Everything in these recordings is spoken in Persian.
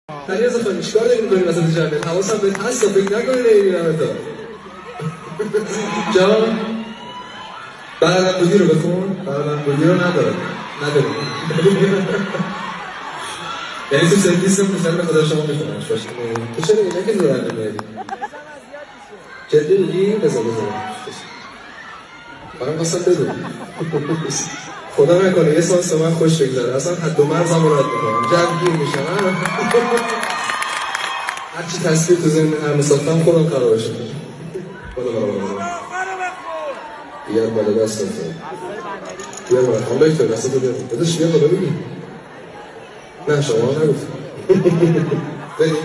علیرضا خان چیکار داری می‌کنی وسط جمعیت؟ حواسم بهت هست، فکر نکنی نمی‌بینم تا. جان بلدم بودی رو بخون. بلدم بودی رو ندارم. یعنی تو سرویسم مثلا به خدا شما می‌خونم. تو چرا اینا که زدن نمی‌دی؟ جدی میگی؟ بذار. فقط خواستم بدونم. خدا نکنه یه سانس من خوش بگذره، اصلا حد و مرزم رو رد میکنم، جمع گیر میشم. هرچی تصویر تو ذهن هر مسافتم خودم خرابش کنم. بیار بالا دست کنم. بیار بالا خواهم بکتر دست تو بیار بدش بیار بالا بگیم. نه شما نگفتم. بریم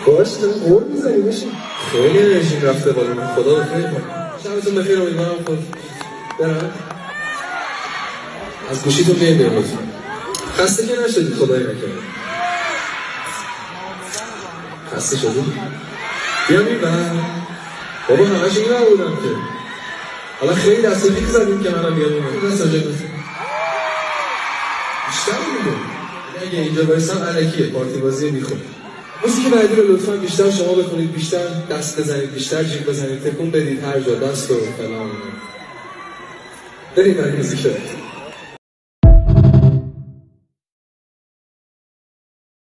باش قول میزنی بشیم. خیلی انرژیم رفته بالا، من خدا بخیر کنم. شبتون بخیر، امیدوارم خود برم از گوشیتون بیایید لطفا. خسته که نشدید خدای نکنه. خسته شدید؟ بیام این بابا همش این بودم که حالا خیلی دست و دیگه زدیم که منم بیام این دست و جا گفتیم بیشتر میگم اگه اینجا بایستم علکیه پارتی بازی میخون. موسیقی بعدی رو لطفا بیشتر شما بخونید، بیشتر دست بزنید، بیشتر جیب بزنید، تکون بدید هر جا دست و فلان. برید برای موسیقی.